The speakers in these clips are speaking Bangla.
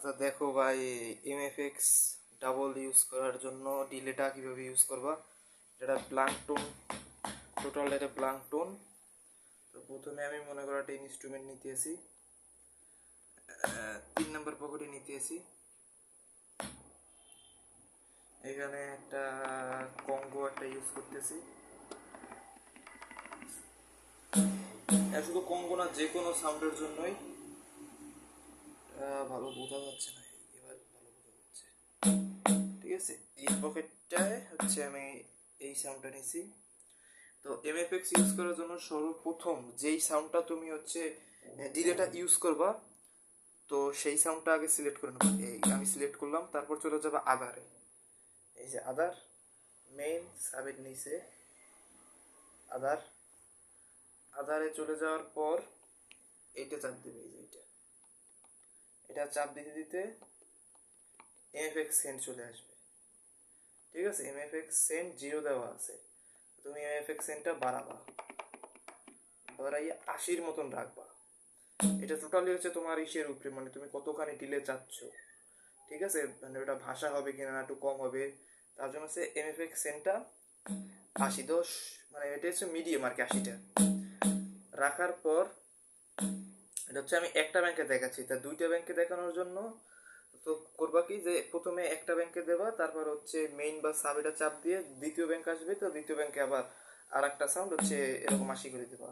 আচ্ছা দেখো ভাই, এমএফএক্স ডাবল ইউজ করার জন্য ডিলেটা কিভাবে ইউজ করবা। এটা ব্ল্যাঙ্ক টোন, টোটাল এটা ব্ল্যাঙ্ক টোন। তো প্রথমে আমি মনে করো একটা ইনস্ট্রুমেন্ট নিতেছি, 3 নম্বর পকেটে নিতেছি। এখানে একটা কঙ্গো একটা ইউজ করতেছি। শুধু কঙ্গো না, যে কোনো সাউন্ডের জন্যই। ভালো বোঝা যাচ্ছে না, এবার ভালো বোঝা যাচ্ছে। ঠিক আছে, এই পকেটটায় হচ্ছে আমি এই সাউন্ডটা নিছি। তো এমএফএক্স ইউজ করার জন্য সর্বপ্রথম যেই সাউন্ডটা তুমি হচ্ছে ডিলেটা ইউজ করবা, তো সেই সাউন্ডটা আগে সিলেক্ট করে নেবো। এই আমি সিলেক্ট করলাম, তারপর চলে যাবে আদারে। এই যে আদার, মেইন সাবের নিচে আদার, আদারে চলে যাওয়ার পর এইটা চাপ দেবে। এই যে এটা চাপ দিতে দিতে এমএফএক্স সেন্ট চলে আসবে। ঠিক আছে, এমএফএক্স সেন্ট 0 দেওয়া আছে, তুমি এমএফএক্স সেন্টটা বাড়াবা, বাড়াইয়ে 80-র মতন রাখবা। এটা টোটালি হচ্ছে তোমার ইসের উপরে, মানে তুমি কতখানি ডিলে চাচ্ছ। ঠিক আছে, মানে ওটা ভাষা হবে কিনা, একটু কম হবে, তার জন্য হচ্ছে এমএফএক্স সেন্টটা 80-10, মানে এটা হচ্ছে মিডিয়াম আর কি। 80টা রাখার পর এটা হচ্ছে আমি একটা ব্যাংকে দেখাচ্ছি, তা দুইটা ব্যাংকে দেখানোর জন্য তো করবা কি, যে প্রথমে একটা ব্যাংকে দেবা, তারপর হচ্ছে মেইন বা সাব এটা চাপ দিয়ে দ্বিতীয় ব্যাংক আসবে, তো দ্বিতীয় ব্যাংকে আবার আর একটা সাউন্ড হচ্ছে এরকম 80 করে দেবা।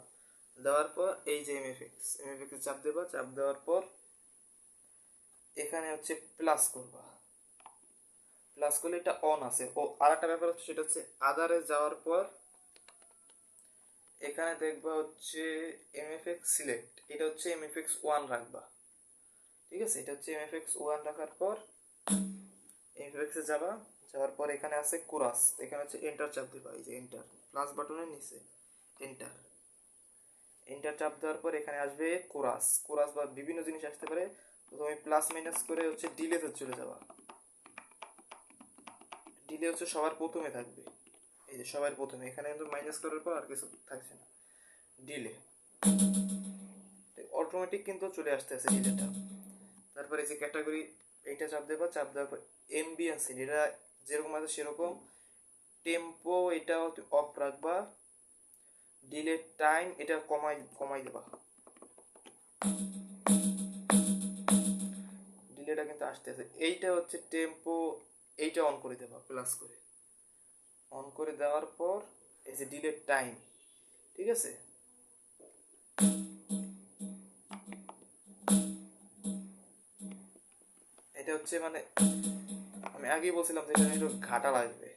দেওয়ার পর এই যে এমএফএক্স চাপ দেবা, চাপ দেওয়ার পর এখানে হচ্ছে প্লাস করবা। প্লাস করলে এটা অন আছে। ও আর একটা ব্যাপার হচ্ছে, সেটা হচ্ছে আদারে যাওয়ার পর এখানে দেখবা হচ্ছে এমএফএক্স সিলেক্ট, এটা হচ্ছে এমএফএক্স 1 রাখবা। ঠিক আছে, এটা হচ্ছে এমএফএক্স 1 রাখার পর এমএফএক্স এ যাবা, যাওয়ার পর এখানে আছে কোরাস, এখানে হচ্ছে এন্টার চাপ দিবা। এই যে এন্টার, প্লাস বাটনের নিচে এন্টার, এন্টার চাপ দেওয়ার পর এখানে আসবে কোরাস। কোরাস বা বিভিন্ন জিনিস আসতে পারে, তো তুমি প্লাস মাইনাস করে হচ্ছে ডিলেতে চলে যাবা। ডিলে হচ্ছে সবার প্রথমে থাকবে, এই যে সবার প্রথমে, এখানে কিন্তু মাইনাস করার পর আর কিছু থাকছে না। ডিলে অটোমেটিক কিন্তু চলে আসতে আছে ডিলেটা। তারপরে যে ক্যাটাগরি, এইটা চাপ দেবা, চাপ দেওয়ার পর এমবিএনস, এটা যেরকম আছে সেরকম। টেম্পো এটা অফ রাখবা, ডিলে টাইম এটা কমাই কমাই দেবা। ডিলেটা কিন্তু আসতেছে, এইটা হচ্ছে টেম্পো, এইটা অন করে দেবা প্লাস করে। অন করে দেওয়ার পর এই যে ডিলে টাইম, ঠিক আছে, এটা হচ্ছে মানে আমি আগেই বলছিলাম যে এটা একটু ঘাটা লাগবে।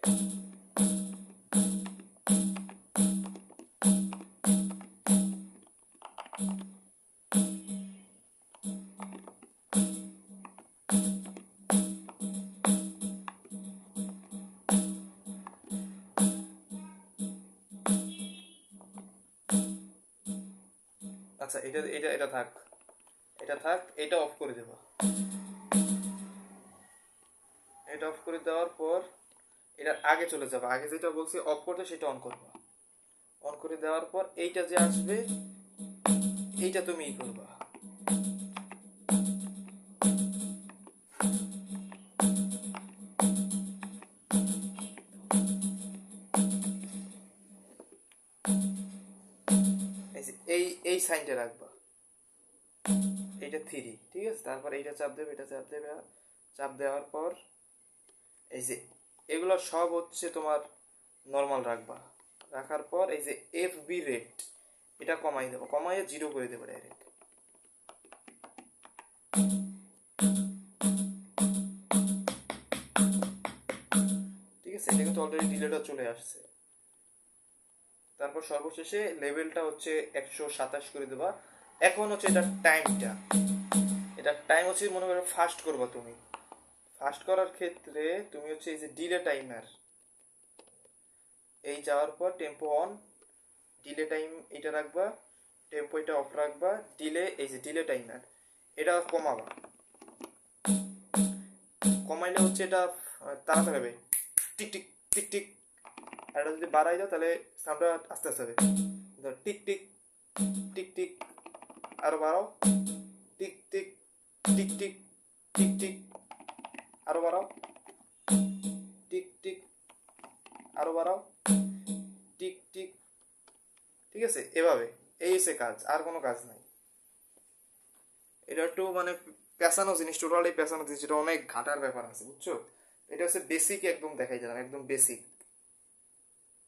আচ্ছা, এটা এটা এটা থাক, এটা থাক, এটা অফ করে দেবা। এটা অফ করে দেওয়ার পর এটার আগে চলে যাবা, আগে যেটা বলছি অফ করতে সেটা অন করবা। অন করে দেওয়ার পর এইটা যে আসবে, এইটা তুমি ই করবা। এই এই সাইনটা রাখবা, এইটা 3। ঠিক আছে, তারপর এইটা চাপ দেবে, এটা চাপ দেবে, চাপ দেওয়ার পর এই যে এগুলো সব হচ্ছে তোমার নর্মাল রাখবা। রাখার পর এই যে এফ বি রেট এটা কমাই দেবো, কমাইয়ে 0 করে দেবো ডাইরেক্ট। ঠিক আছে, এটা কিন্তু অলরেডি ডিলেটা চলে আসছে। তারপর সর্বশেষে লেভেলটা হচ্ছে 127 করে দেবা। এখন হচ্ছে এটা টাইমটা, এটা টাইম হচ্ছে মনে করো ফাস্ট করবা তুমি। ফাস্ট করার ক্ষেত্রে তুমি হচ্ছে এই যে ডিলে টাইমার, এই যাওয়ার পর টেম্পো অন, ডিলে টাইম এটা রাখবা, টেম্পো এটা অফ রাখবা, ডিলে এই যে ডিলে টাইমার এটা কমাবা। কমাইলে হচ্ছে এটা তাড়াতাড়ি হবে, টিক টিক টিক টিক। আর এটা যদি বাড়াই দাও তাহলে সাউন্ডটা আস্তে আস্তে হবে। টিক টিক টিক টিক, আরো বাড়াও, tick tick tick tick, tick tick, আরো বাড়াও, টিক টিক, আরো বাড়াও, টিক টিক। ঠিক আছে, এভাবে। এই হচ্ছে কাজ, আর কোনো কাজ নাই। এটা একটু মানে পেঁচানো জিনিস, টোটালি পেঁচানো জিনিস, এটা অনেক ঘাটার ব্যাপার আছে, বুঝছো? এটা হচ্ছে বেসিক, একদম দেখাই দিলাম, একদম বেসিক